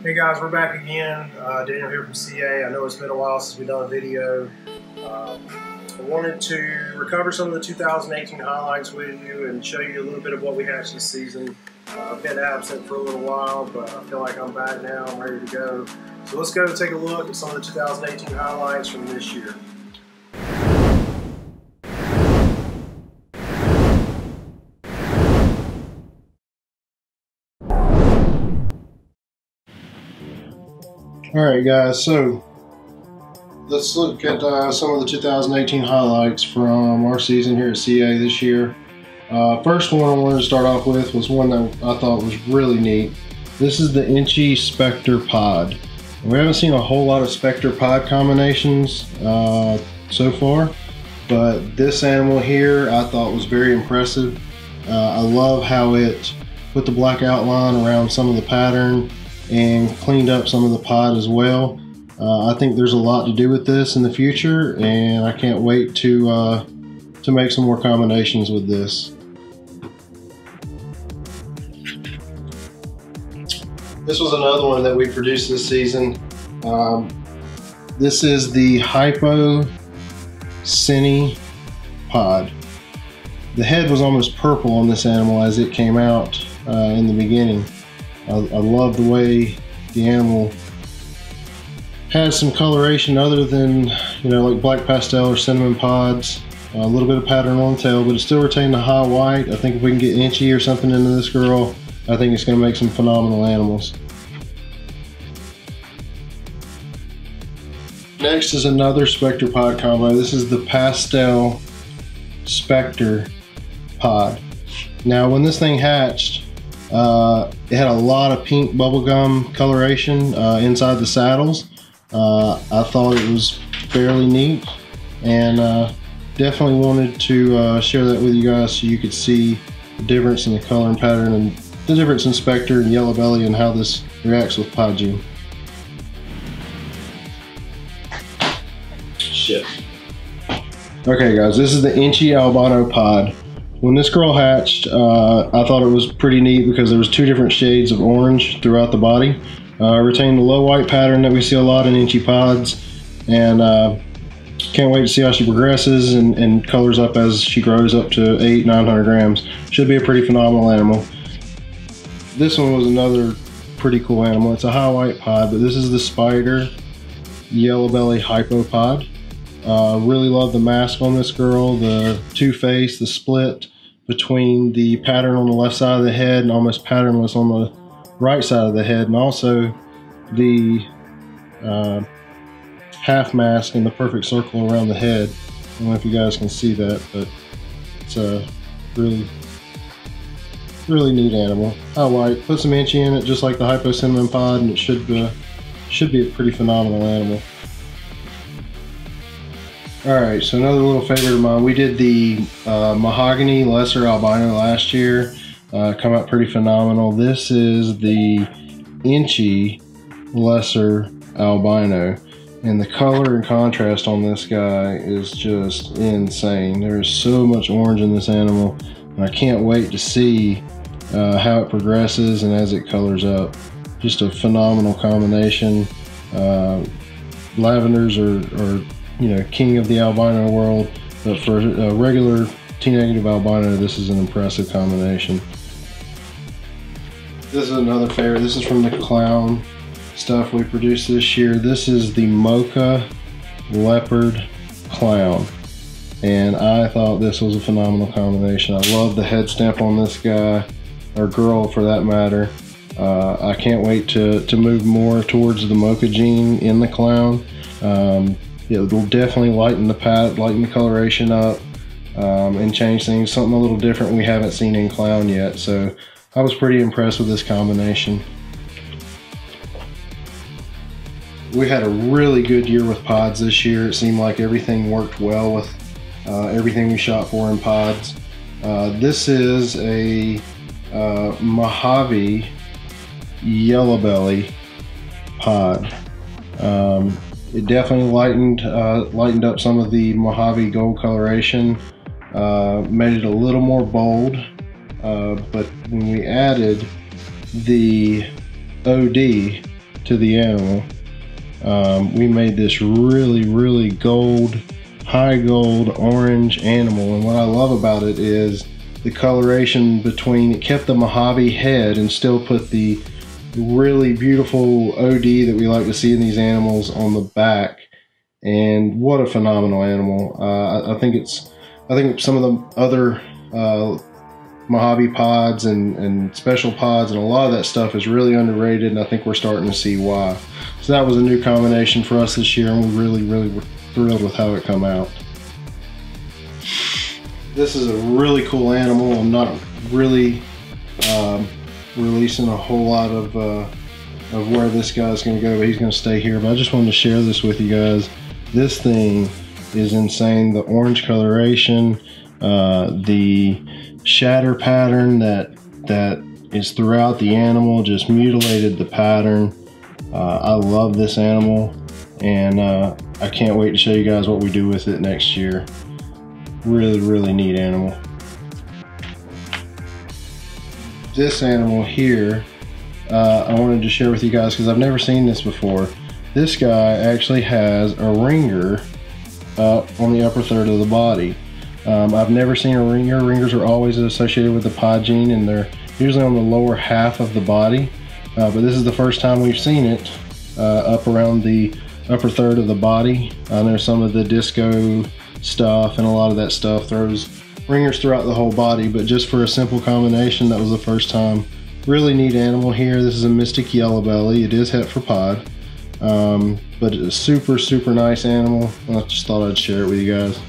Hey guys, we're back again. Daniel here from CA. I know it's been a while since we've done a video. I wanted to recover some of the 2018 highlights with you and show you a little bit of what we hatched this season. I've been absent for a little while, but I feel like I'm back now. I'm ready to go. So let's go take a look at some of the 2018 highlights from this year. Alright guys, so let's look at some of the 2018 highlights from our season here at CA this year. First one I wanted to start off with was one that I thought was really neat. This is the Inchy Spectre Pod. We haven't seen a whole lot of Spectre Pod combinations so far, but this animal here I thought was very impressive. I love how it put the black outline around some of the pattern and cleaned up some of the pod as well. I think there's a lot to do with this in the future, and I can't wait to make some more combinations with this. This was another one that we produced this season. This is the Hypo Cine Pod. The head was almost purple on this animal as it came out in the beginning. I love the way the animal has some coloration other than, you know, like black pastel or cinnamon pods. A little bit of pattern on the tail, but it still retained the high white. I think if we can get Inchy or something into this girl, I think it's going to make some phenomenal animals. Next is another Spectre Pod combo. This is the Pastel Spectre Pod. Now when this thing hatched, it had a lot of pink bubblegum coloration inside the saddles. I thought it was fairly neat, and definitely wanted to share that with you guys so you could see the difference in the color and pattern and the difference in Spectre and Yellow Belly and how this reacts with pod gene. Shit. Okay guys, this is the Inchy Albino Pod. When this girl hatched, I thought it was pretty neat because there was two different shades of orange throughout the body. Retained the low white pattern that we see a lot in Inchy pods, and can't wait to see how she progresses and colors up as she grows up to 800-900 grams. Should be a pretty phenomenal animal. This one was another pretty cool animal. It's a high white pod, but this is the Spider Yellow Belly Hypo Pod. Really love the mask on this girl, the two-face, the split between the pattern on the left side of the head and almost patternless on the right side of the head, and also the half mask in the perfect circle around the head. I don't know if you guys can see that, but it's a really neat animal. High white, put some Inchy in it just like the Hypo Cinnamon Pod, and it should be a pretty phenomenal animal. Alright, so another little favorite of mine, we did the Mahogany Lesser Albino last year. Come out pretty phenomenal. This is the Inchy Lesser Albino, and the color and contrast on this guy is just insane. There's so much orange in this animal, and I can't wait to see how it progresses and as it colors up. Just a phenomenal combination. Lavenders are you know, king of the albino world, but for a regular T-negative albino, this is an impressive combination. This is another favorite. This is from the clown stuff we produced this year. This is the Mocha Leopard Clown, and I thought this was a phenomenal combination. I love the head stamp on this guy, or girl for that matter. I can't wait to move more towards the Mocha gene in the clown. It will definitely lighten the coloration up, and change things. Something a little different we haven't seen in clown yet. So I was pretty impressed with this combination. We had a really good year with pods this year. It seemed like everything worked well with everything we shot for in pods. This is a Mojave Yellow Belly pod. It definitely lightened up some of the Mojave gold coloration, made it a little more bold, but when we added the OD, to the animal. We made this really gold, high gold orange animal, and what I love about it is the coloration between, it kept the Mojave head and still put the really beautiful OD that we like to see in these animals on the back. And what a phenomenal animal. I think some of the other Mojave pods and special pods and a lot of that stuff is really underrated, and I think we're starting to see why. So that was a new combination for us this year, and we really were thrilled with how it come out. This is a really cool animal. I'm not really releasing a whole lot of where this guy's going to go, but he's going to stay here. But I just wanted to share this with you guys. This thing is insane. The orange coloration, the shatter pattern that is throughout the animal just mutilated the pattern. I love this animal, and I can't wait to show you guys what we do with it next year. Really neat animal. This animal here, I wanted to share with you guys because I've never seen this before. This guy actually has a ringer on the upper third of the body. I've never seen a ringer. Ringers are always associated with the pod gene, and they're usually on the lower half of the body. But this is the first time we've seen it up around the upper third of the body. There's some of the disco stuff and a lot of that stuff throws ringers throughout the whole body, but just for a simple combination, that was the first time. Really neat animal here. This is a Mystic Yellow Belly. It is het for pod, but it's a super nice animal. I just thought I'd share it with you guys.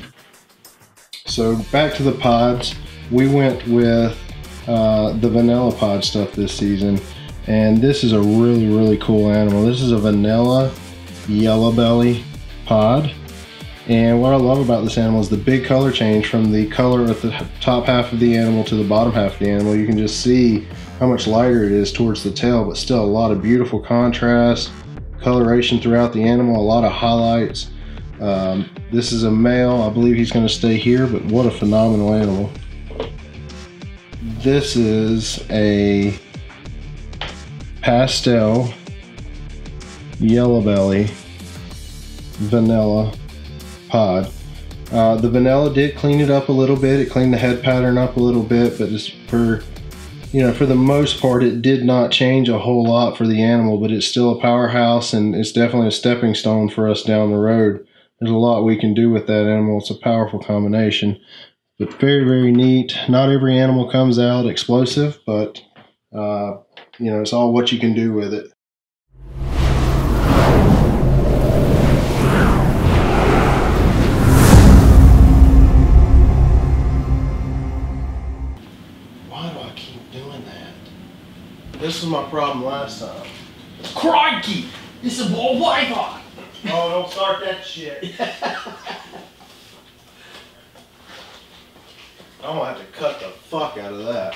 So back to the pods, we went with the vanilla pod stuff this season, and this is a really cool animal. This is a vanilla yellow belly pod. And what I love about this animal is the big color change from the color at the top half of the animal to the bottom half of the animal. You can just see how much lighter it is towards the tail, but still a lot of beautiful contrast, coloration throughout the animal, a lot of highlights. This is a male. I believe he's going to stay here, but what a phenomenal animal. This is a pastel yellow belly vanilla pod. The vanilla did clean it up a little bit. It cleaned the head pattern up a little bit, but just for the most part, it did not change a whole lot for the animal, but it's still a powerhouse, and it's definitely a stepping stone for us down the road. There's a lot we can do with that animal. It's a powerful combination, but very neat. Not every animal comes out explosive, but it's all what you can do with it. This was my problem last time. Crikey! This is more Wi-Fi! Oh, don't start that shit. I'm gonna have to cut the fuck out of that.